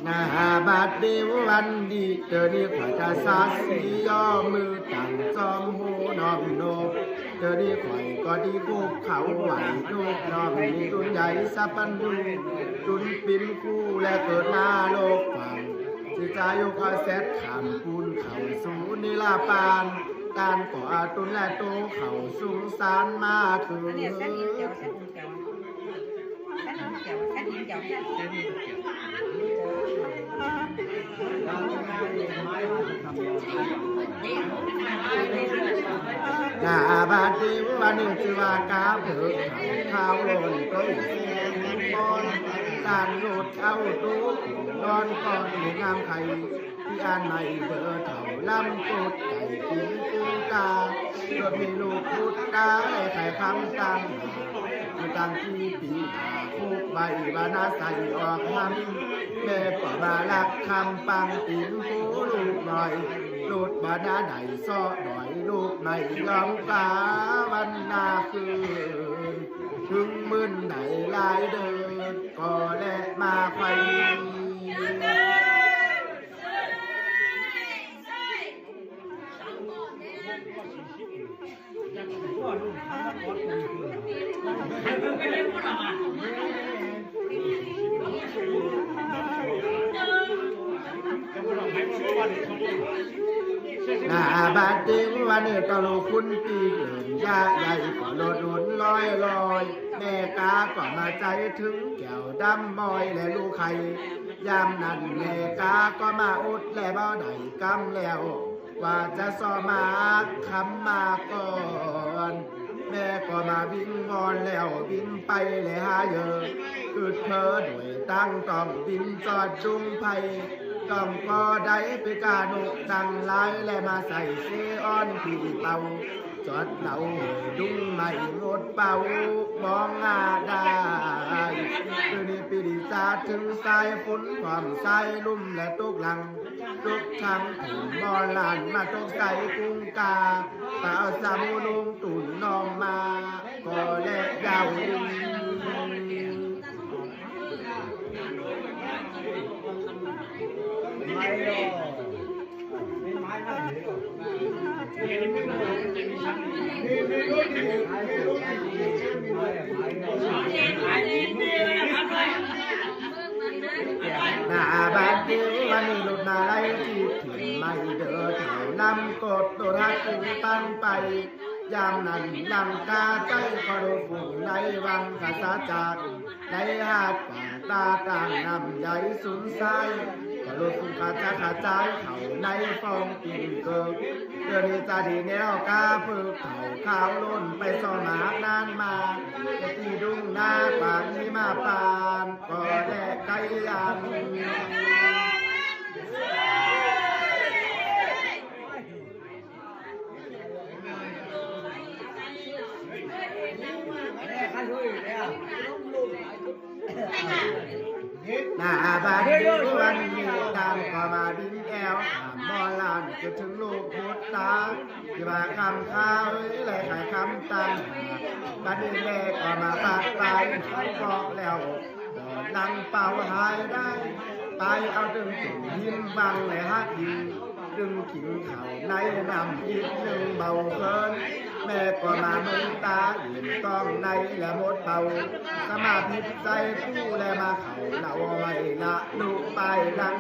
นาบาดเดววันดีเจอดีขวายจะสาสีย่อมือต่างจอมหูนอมโนบเจอดีขวายก็ดีกูเขาไหวลูกนอมนี่ดุนใหญ่สับปันดูดุนปินคู่และเกิดหน้าโลกฟังสิจายุคาเซตขามปูนเขาสูนิลาปานการก่อตุนและโตเขาสูงสารมาคือนาบาดีวันนี้ชื่อว่ากาเผือกข้าวโรยต้นเสียงบอนการหลุดเอาตู้นอนก่อนหรืองามไข่ที่อ่านไม่เบอร์เท่าลำกุดไก่กินปูตาเกิดมีลูกพุดตาไข่คำตังตังที่ปีคุกใบบานาใส่ออกทำแม่ก็บาลักคำปังตินปูลูกหน่อยลูดบานาไหนซ้อหน่อยลูกในยอมตาวันนาคืนถึงมึนไหนลายเดินก็แลมาไฟนาบาดเดววันนี้ตะลุคุณปีเกินยาใหญ่ก็โลดหนุนลอยลอยแม่กาก็มาใจถึงแก้วดำมอยและลูกไข่ยามนั้นแม่กาก็มาอุดและบ่ได้กำแล้วว่าจะสอมาคำมาก่อนแม่ก็มาบินวอนแล้วบินไปและหาเยอะอึดเพอด้วยตั้งต้องบินจอดจุงไพต้องก็ได้ไปกาหนุกดังไล่และมาใส่เซออนผีเป่าจอดเหล่าดุ้งไม่หมดเป่ามองหน้าได้คือนี่ปีดีจาถึงสายฝนความสายลุ่มและตุกหลังตุกทางถึงบอลานมาตุกใส่กุ้งกาเป่าสามูลุงตุ่นนองมาก็แลกดาวนาบาดเดียววันนี้หลุดนาไล่ที่ถึงไม่เดินเท่าลำกดตัวรักกูตั้งไปยามนั้นลังกาใจคอรฝุ่นในวังกษาจากในหาดป่าตาต่างนำใหญ่สุนทรายก็รถฝุ่นขาจะขาใจเขาในฟองปิ่นเกิดเดือนนี้จะดีแนวกาเพื่อเขาขาวล้นไปสอมากนานมาที่ดุงหน้าปากนี้มาปานก็แลกไกลยันนาบาดเดียววันนี้ตามก็มาบินแอวมอลานจะถึงลูกพุทธาที่ว่าคำข้าวเลยขายคำตังบัดนี้แม่ก็มาปากไปบอกแล้วนั่งเป่าหายได้ไปเอาดึงถึงยิ้มบังเลยฮักยิงดึงขิงเข่าในนำอีกหนึ่งเบาเกินแม่ก็มามือตาเห็นต้องในและหมดเป่าสมาธิใจผู้และมาเข่าเราไม่ละลูกไปดัง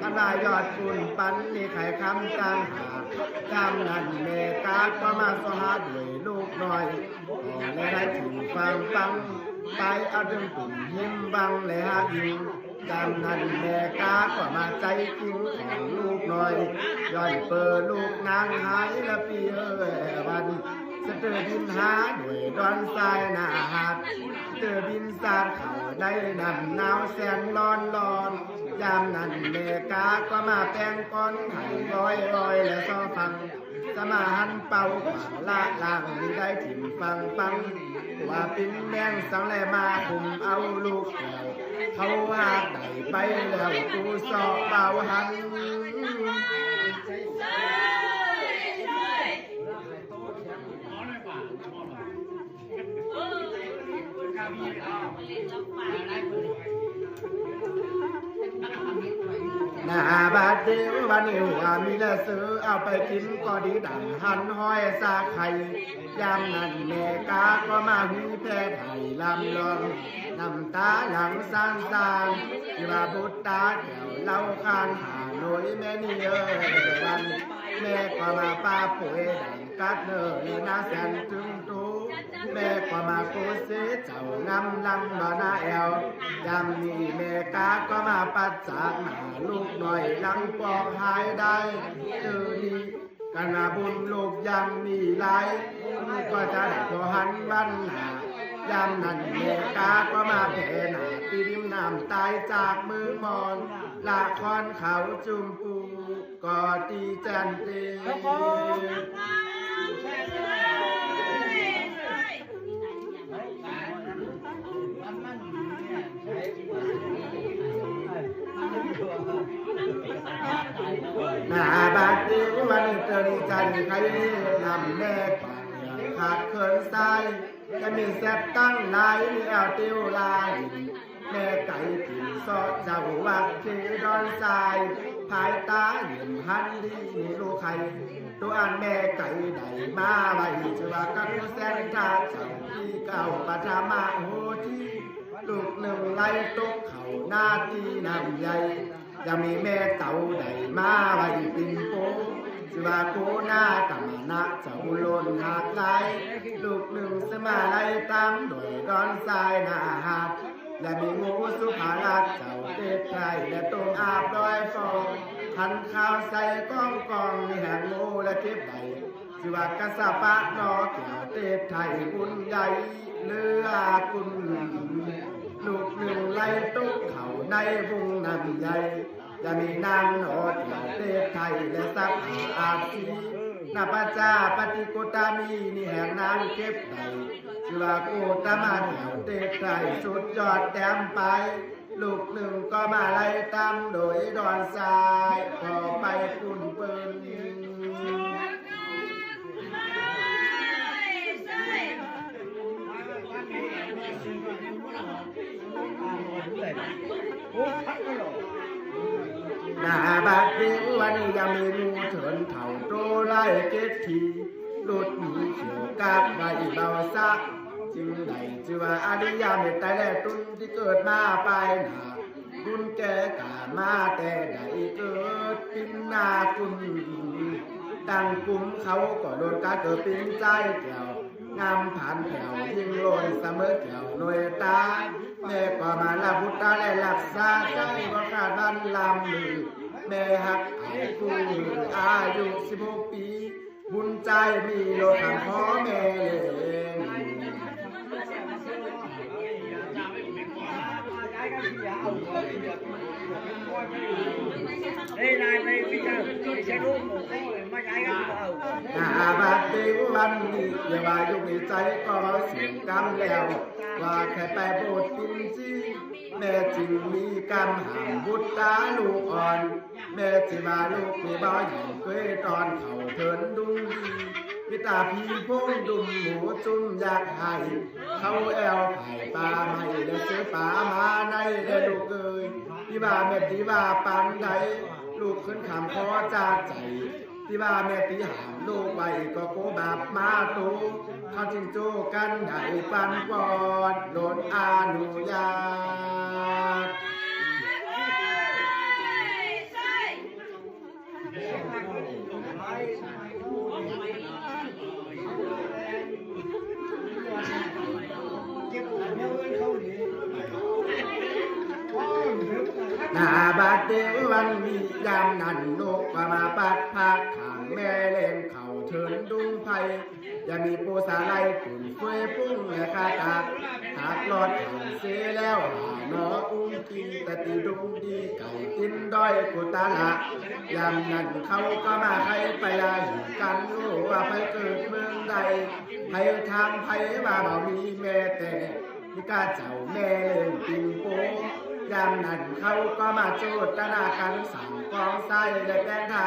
ทำลายยอดฝุ่นปันนี่ไข่คำกลางหาคำนั้นแม่กาก็มาสหาด้วยลูกน้อยและได้ถึงฟังปังไปเอาดึงตุ่มยิ้มบังและหายิงจำนั้นแม่กาก็มาใจจริงของลูกน้อยย่อยเปิดลูกนางหายละปีวันจะเจอบินหาด้วยดอนทรายหน้าหาดเจอบินสาดเขาได้นำหนาวแสนร้อนร้อนยามนั้นแม่กาก็มาแปลงก้อนไห้ร้อยร้อยและซ้อฟังสมาหันเป่าละล่างที่ได้ถิ่มฟังฟังว่าปิ้นแมงสังแลมาคุมเอาลูกแก้วเขาหาได้ไปแล้วกูสอบเป่าหัน Hãy subscribe cho kênh Ghiền Mì Gõ để không bỏ lỡ những video hấp dẫn บาดเดียววันนี้หัวมีและซื้อเอาไปกินก็ดีดังหันห้อยซาไข่ยามนั้นแม่กาก็มาหีแพทย์ไห้ลำลองน้ำตาหลังสร้างสร้างที่ว่าบุตรตาแก้วเล่าคานหาหน่วยแม่นี่วันแม่ก็มาป้าป่วยดังกัดเนอนาแสนจึงตูแม่ก็มาโกเสเจ้างำลังมาหน้าแอวยามนี้แม่กาก็มาปัดจากหาลูกหน่อยลังปอกหายได้นี้กันนาบุญลูกยังมีหลายก็จะได้พอหันบ้านหายามนั้นแม่กาก็มาแผ่หนาตีดิมน้ำตายจากมือมอนละครเขาจุมปูก็ตีจันเตนาบาดเดียววันเตอร์จันใครนำแม่ป่านขาดเขินทรายจะมีแซ่บตั้งลายมีเอาเตียวลายแม่ไก่ถิ่นซอเจ้าวักทีดอนทรายภายตาเห็นหันดีมีลูกไข่ตัวอันแม่ไก่ใดมาไว้จะว่ากันแสนตาเจ้าที่เก่าปัจามาโหที่ลูกหนึ่งไล่ตกเข่าหน้าที่นำใหญ่จะมีแม่เต่าใดมาไว้ปินโปสิว่าโกหน้ากำมานะเจ้าโลนหักไหลลูกหนึ่งสมาไล่ตามโดยดอนทรายหน้าหักและมีงูสุภาลัดเจ้าเต็ดไทยและตรงอาบดอยฟองขันข้าวใส่ก้องกองมีแห่งงูและเก็บใดสิว่ากษาปะนอเกี่ยวเต็ดไทยบุญใหญ่เลือกุลลูกหนึ่งไล่ตุ๊กเขาในวงน้ำใหญ่จะมีนางโนดเหล่าเทพไทยและสักอาชีนาปจาปฏิโกตามีนี่แห่งนางเก็บใดชื่อว่าโกตามาเหล่าเทพไทยสุดยอดแต้มไปลูกหนึ่งก็มาไล่ตามโดยดอนทรายพอไปปุ่นเปิ้ลนาบาดเดียววันนี้ยังมีงูเถินเถ่าโตไล่เก็ดทีหลุดหนีเขียวกาบใบเบาซักจึงใดชื่อว่าอดิยาเมตไตรแลตุนที่เกิดมาไปหนาบุญแก่กามาแต่ใดเกิดปินนาคุณตั้งกลุ่มเขาก็โดนการเกิดปินใจแก้วงามผ่านแถวยิ่งลอยเสมอแก้วหน่วยตาแม่ก็มาละพุทธาและรักษาใจว่าขาดบ้านลำมือแม่หักไอ้กูอายุ16 ปีบุญใจมีโลกทางพ่อแม่บาดเดียววันนี้อย่าว่าอยู่ในใจก็เสียงกำแล้วว่าแค่ไปโบสถ์กินจีแม่จึงมีกำหามบุตรตาลูกอ่อนแม่จิว่าลูกมีบ่อยเคยตอนเขาเถินดุงดีพิตาพีพงดุมหมูจุ่มอยากให้เขาแอวไผ่ปลาไม่ได้ซื้อปลามาในได้ลูกเอ้ยที่ว่าแม่ที่ว่าปันใดลูกขึ้นคำขอจากใจที่ว่าแม่ตีหามลูกไว้ก็โกบาปมาตูเขาจึงโจกันได้ปันปอดโดนอนุญาตนาบาดเดียววันมียามนันนกก็มาปัดพักขางแม่เล่นเข่าเถินดุงไผ่จะมีปูสาไลขุนเฟยปุ้งและคาตากหากลอดห่างเสียแล้วหาหนออุ้งกินแต่ตีดุงดีไก่กินด้อยกุตาละยามนั้นเขาก็มาใครไปลาอยู่กันรู้ว่าไปเกิดเมืองใดไปทางไผ่ว่าบ่มีแม่แต่ที่กาเจ้าแม่เล่นปิงโป้ยามนั้นเขาก็มาโจทย์นากันสั่งกองไส้และแกงทา